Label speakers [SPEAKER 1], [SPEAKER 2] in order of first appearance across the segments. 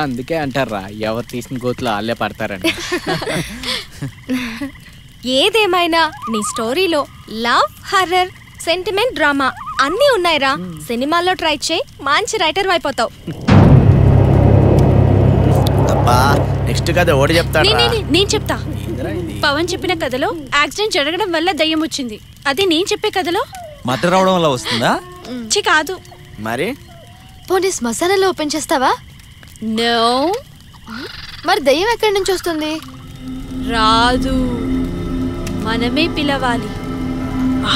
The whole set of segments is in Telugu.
[SPEAKER 1] అందుకే అంటారా ఎవరు తీసిన గోతులు వాళ్ళే పడతారని.
[SPEAKER 2] ఏదేమైనా నీ స్టోరీలో లవ్, హర్రర్, సెంటిమెంట్, డ్రామా అన్నీ ఉన్నాయిరా. సినిమాల్లో ట్రై చేయి, మంచి రైటర్ అయిపోతావు.
[SPEAKER 3] నెక్స్ట్ కథ ఓడి చెప్తాడు.
[SPEAKER 4] నేను చెప్తా. పవన్ చెప్పిన కథలో యాక్సిడెంట్ జరగడం వల్ల దయ్యం వచ్చింది. అదే నేను చెప్పే కథలో
[SPEAKER 5] మటర్ రావడం వల్ల వస్తుందా?
[SPEAKER 4] కాదు.
[SPEAKER 3] మరి
[SPEAKER 6] పోనీ శ్మశానంలో ఓపెన్ చేస్తావా?
[SPEAKER 4] నో.
[SPEAKER 6] మరి దయ్యం ఎక్కడి నుంచి వస్తుంది?
[SPEAKER 4] రాదు, మనమే పిలవాలి,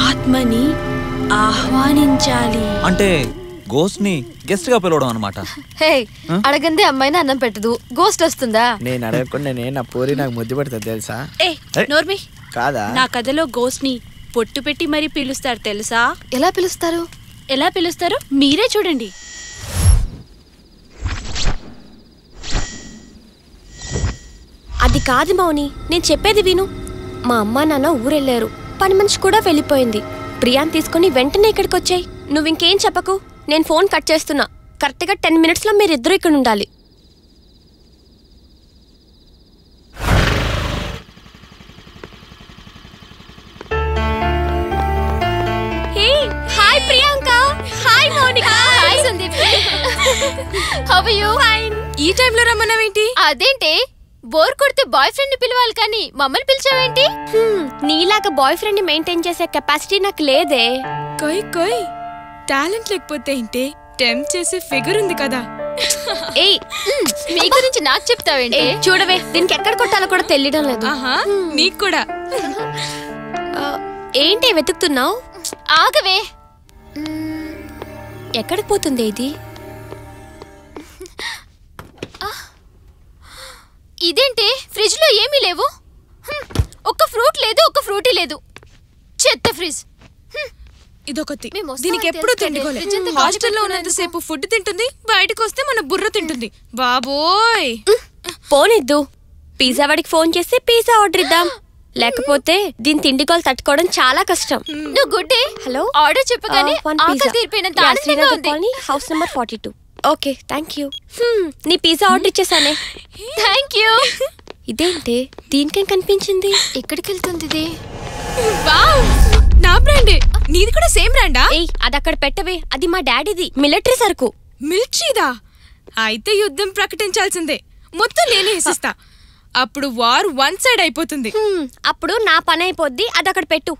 [SPEAKER 4] ఆత్మని ఆహ్వానించాలి.
[SPEAKER 5] అంటే గోస్ట్ ని గెస్ట్ గా పిలవడం అన్నమాట.
[SPEAKER 6] హే, అడగందే అమ్మాయిని అన్నం పెట్టదు, గోస్ట్ వస్తుందా?
[SPEAKER 3] నేను అడగకుండా నా పూరి నాకు ముద్దు పెడతా తెలుసా?
[SPEAKER 4] నోర్మి
[SPEAKER 3] కాదా?
[SPEAKER 4] నా కథలో గోస్ట్ ని పొట్టు పెట్టి మరీ పిలుస్తారు తెలుసా?
[SPEAKER 6] ఎలా పిలుస్తారు?
[SPEAKER 4] ఎలా పిలుస్తారో మీరే చూడండి.
[SPEAKER 2] అది కాదు మౌని, నేను చెప్పేది విను. మా అమ్మ నాన్న ఊరెళ్ళారు, పని మనిషి కూడా వెళ్ళిపోయింది. ప్రియాని తీసుకుని వెంటనే ఇక్కడికి వచ్చాయి. నువ్వు ఇంకేం చెప్పకు, నేను ఫోన్ కట్ చేస్తున్నా. కరెక్ట్గా 10 minutesలో మీరిద్దరూ ఇక్కడ ఉండాలి. Hi Priyanka. Hi Mounika.
[SPEAKER 6] Hi Sandeep. How are you?
[SPEAKER 2] Fine.
[SPEAKER 6] ఈ టైంలో రమ్మన్నావేంటి? అదేంటి, బోర్ కొడితే బాయ్ ఫ్రెండ్ ని పిలవాలి కానీ మమ్మల్ని పిలిచావేంటి?
[SPEAKER 2] నీలాగా బాయ్ ఫ్రెండ్ ని మెయింటైన్ చేసే కెపాసిటీ నాకు లేదే.
[SPEAKER 7] కొయ్ టాలెంట్ లేకపోతే ఏంటి, టెంప్ట్ చేసే ఫిగర్ ఉంది కదా.
[SPEAKER 2] ఏయ్,
[SPEAKER 6] మీ గురించి నాకు చెప్తావేంటి?
[SPEAKER 2] చూడవే, దీనికి ఎక్కడ కొట్టాలో కూడా తెలియడం లేదు.
[SPEAKER 7] నీకు కూడా.
[SPEAKER 2] ఏంటి వెతుకుతున్నావు?
[SPEAKER 6] ఆగవే.
[SPEAKER 2] ఎక్కడికి పోతుంది ఇది?
[SPEAKER 6] ఇదేంటి, ఫ్రిడ్జ్ లో ఏమీ లేవు. ఒక్క ఫ్రూట్ లేదు, ఒక్క ఫ్రూటీ లేదు. చెత్త ఫ్రిడ్జ్.
[SPEAKER 7] ఇదొకటి, దీనికి ఎప్పుడు తిండికోలే. హాస్టల్లో ఉన్నంతసేపు ఫుడ్ తింటుంది, బయటకు వస్తే మన బుర్ర తింటుంది. బాబోయ్.
[SPEAKER 2] పోనిద్దు, పిజ్జా వాడికి ఫోన్ చేసి పిజ్జా ఆర్డర్ ఇద్దాం. లేకపోతే దీని తిండికోలు తట్టుకోవడం చాలా కష్టం.
[SPEAKER 6] నువ్వు గుడ్డి.
[SPEAKER 2] హలో,
[SPEAKER 6] ఆర్డర్ చెప్పగానే ఆకలి తీరిపోయినంత ఆనందంగా ఉంది.
[SPEAKER 2] House number 42. Okay, thank you. నీ పిజ్జా ఆర్డర్ ఇచ్చేసానే.
[SPEAKER 6] Thank you.
[SPEAKER 2] ఇదేంటి, దీనికేం కనిపించింది?
[SPEAKER 6] ఎక్కడికి వెళ్తుంది ఇది?
[SPEAKER 7] వావ్, నా బ్రాండే. నీది కూడా సేమ్ బ్రాండా?
[SPEAKER 2] ఏయ్, అది అక్కడ పెట్టవే, అది మా డాడీది, మిలిటరీ సరుకు.
[SPEAKER 7] మిర్చిదా? అయితే యుద్ధం ప్రకటించాల్సిందే. మొత్తం నేనే వేసిస్తా. అప్పుడు వార్ 1 సైడ్ అయిపోతుంది.
[SPEAKER 2] అప్పుడు నా పని అయిపోద్ది, అది అక్కడ పెట్టు.